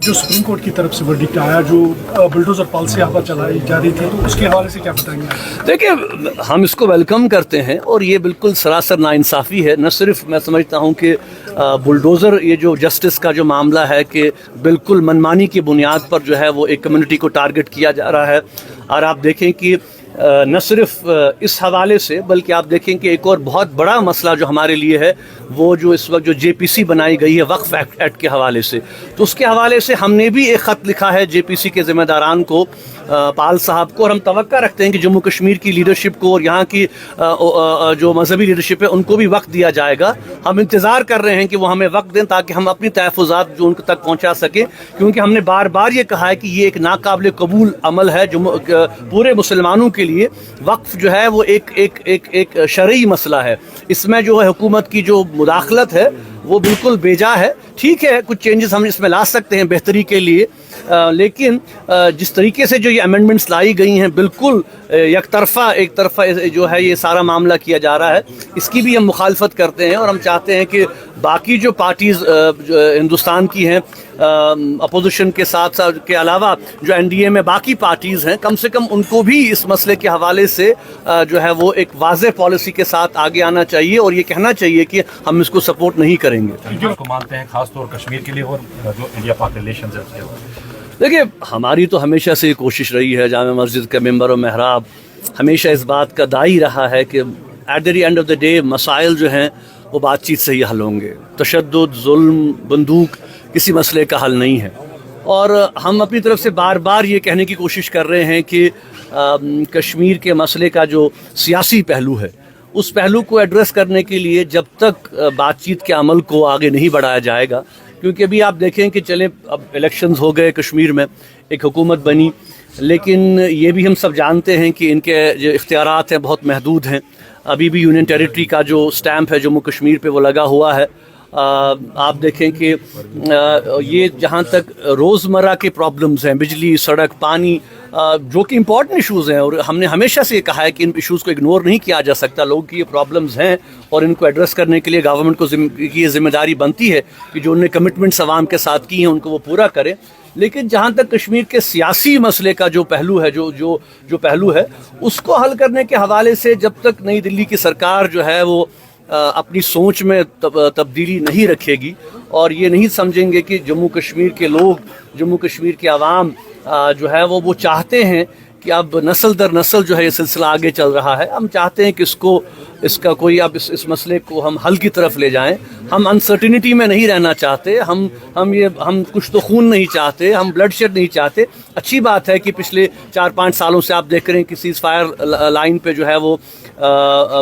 जो supreme court की तरफ से वर्डिक्ट आया, जो बुलडोजर पॉलिसी यहाँ पर चलाई जा रही थी, तो उसके हवाले से क्या बताएंगे? देखिए, हम इसको वेलकम करते हैं और ये बिल्कुल सरासर नाइंसाफ़ी है। न सिर्फ मैं समझता हूँ कि बुलडोज़र, ये जो जस्टिस का जो मामला है कि बिल्कुल मनमानी की बुनियाद पर जो है वो एक कम्युनिटी को टारगेट किया जा रहा है। और आप देखें कि न सिर्फ इस हवाले से, बल्कि आप देखें कि एक और बहुत बड़ा मसला जो हमारे लिए है, वो जो इस वक्त जो जेपीसी बनाई गई है वक्फ एक्ट के हवाले से, तो उसके हवाले से हमने भी एक ख़त लिखा है जेपीसी के ज़िम्मेदारान को, पाल साहब को, और हम तवक्का रखते हैं कि जम्मू कश्मीर की लीडरशिप को और यहाँ की जो मजहबी लीडरशिप है उनको भी वक्त दिया जाएगा। हम इंतज़ार कर रहे हैं कि वो हमें वक्त दें ताकि हम अपनी तहफ़्फ़ुज़ात जो उनके तक पहुँचा सकें, क्योंकि हमने बार बार ये कहा है कि ये एक नाकाबिल कबूल अमल है। जो पूरे मुसलमानों के लिए वक्फ जो है वो एक शरई मसला है। इसमें जो है हुकूमत की जो मुदाखलत है वो बिल्कुल बेजा है। ठीक है, कुछ चेंजेस हम इसमें ला सकते हैं बेहतरी के लिए, लेकिन जिस तरीके से जो ये अमेंडमेंट्स लाई गई हैं, बिल्कुल एक तरफा जो है ये सारा मामला किया जा रहा है, इसकी भी हम मुखालफत करते हैं। और हम चाहते हैं कि बाकी जो पार्टीज़ हिंदुस्तान की हैं, अपोजिशन के साथ साथ के अलावा जो एनडीए में बाकी पार्टीज़ हैं, कम से कम उनको भी इस मसले के हवाले से जो है वो एक वाज़ेह पॉलिसी के साथ आगे आना चाहिए और ये कहना चाहिए कि हम इसको सपोर्ट नहीं करेंगे। को मानते हैं खास तौर कश्मीर के लिए और जो इंडिया पाक रिलेशंस है उसके। देखिए, हमारी तो हमेशा से ये कोशिश रही है, जामे मस्जिद के मेंबर और महराब हमेशा इस बात का दाई रहा है कि at the end of the day मसाइल जो हैं वो बातचीत से ही हल होंगे। तशद्दुद, जुल्म, बंदूक किसी मसले का हल नहीं है। और हम अपनी तरफ से बार बार ये कहने की कोशिश कर रहे हैं कि कश्मीर के मसले का जो सियासी पहलू है, उस पहलू को एड्रेस करने के लिए जब तक बातचीत के अमल को आगे नहीं बढ़ाया जाएगा, क्योंकि अभी आप देखें कि चले अब इलेक्शंस हो गए, कश्मीर में एक हुकूमत बनी, लेकिन ये भी हम सब जानते हैं कि इनके जो इख्तियारात हैं बहुत महदूद हैं। अभी भी यूनियन टेरिटरी का जो स्टैम्प है जम्मू कश्मीर पे वो लगा हुआ है। आप देखें कि ये जहाँ तक रोज़मर्रा के प्रॉब्लम्स हैं, बिजली, सड़क, पानी, जो कि इम्पॉर्टेंट इश्यूज़ हैं, और हमने हमेशा से ये कहा है कि इन इश्यूज़ को इग्नोर नहीं किया जा सकता। लोगों की ये प्रॉब्लम्स हैं और इनको एड्रेस करने के लिए गवर्नमेंट को की ये जिम्मेदारी बनती है कि जो उन्होंने कमिटमेंट्स आवाम के साथ की हैं उनको वो पूरा करें। लेकिन जहाँ तक कश्मीर के सियासी मसले का जो पहलू है, जो पहलू है, उसको हल करने के हवाले से जब तक नई दिल्ली की सरकार जो है वो अपनी सोच में तब्दीली नहीं रखेगी और ये नहीं समझेंगे कि जम्मू कश्मीर के लोग, जम्मू कश्मीर के आवाम जो है वो चाहते हैं कि अब नस्ल दर नस्ल जो है ये सिलसिला आगे चल रहा है। हम चाहते हैं कि इसका कोई अब इस मसले को हम हल की तरफ ले जाएं। हम अनसर्टिनिटी में नहीं रहना चाहते, हम कुछ तो खून नहीं चाहते, हम ब्लड शेड नहीं चाहते। अच्छी बात है कि पिछले 4-5 सालों से आप देख रहे हैं कि सीज़ फायर लाइन पे जो है वो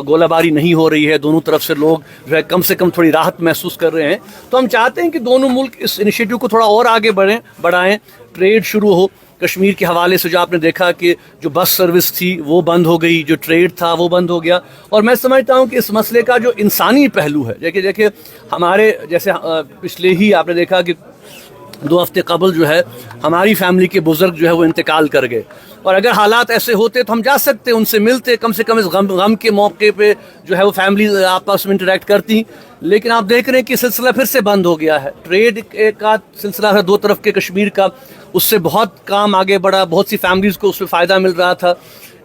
गोलाबारी नहीं हो रही है, दोनों तरफ से लोग जो है कम से कम थोड़ी राहत महसूस कर रहे हैं। तो हम चाहते हैं कि दोनों मुल्क इस इनिशिएटिव को थोड़ा और आगे बढ़ाएं, ट्रेड शुरू हो। कश्मीर के हवाले से जो आपने देखा कि जो बस सर्विस थी वो बंद हो गई, जो ट्रेड था वो बंद हो गया। और मैं समझता हूँ कि इस मसले का जो इंसानी पहलू है, देखिए हमारे जैसे पिछले ही आपने देखा कि 2 हफ्ते कबल जो है हमारी फैमिली के बुजुर्ग जो है वो इंतकाल कर गए, और अगर हालात ऐसे होते तो हम जा सकते, उनसे मिलते, कम से कम इस गम के मौके पे जो है वो फैमिली आपस में इंटरेक्ट करती। लेकिन आप देख रहे हैं कि सिलसिला फिर से बंद हो गया है। ट्रेड का सिलसिला है 2 तरफ के कश्मीर का, उससे बहुत काम आगे बढ़ा, बहुत सी फैमिलीज़ को उससे फ़ायदा मिल रहा था,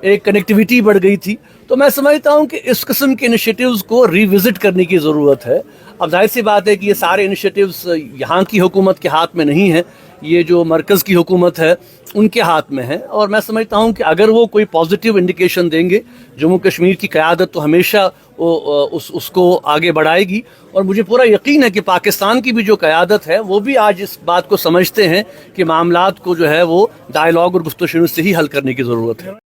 एक कनेक्टिविटी बढ़ गई थी। तो मैं समझता हूँ कि इस किस्म के इनिशिएटिव्स को रिविज़िट करने की ज़रूरत है। अब जाहिर सी बात है कि ये सारे इनिशिएटिव्स यहाँ की हुकूमत के हाथ में नहीं है, ये जो मरकज़ की हुकूमत है उनके हाथ में है। और मैं समझता हूँ कि अगर वो कोई पॉजिटिव इंडिकेशन देंगे, जम्मू कश्मीर की क़यादत तो हमेशा उसको आगे बढ़ाएगी। और मुझे पूरा यकीन है कि पाकिस्तान की भी जो क़यादत है वो भी आज इस बात को समझते हैं कि मामलात को जो है वो डायलॉग और गुफ्तगू से ही हल करने की ज़रूरत है।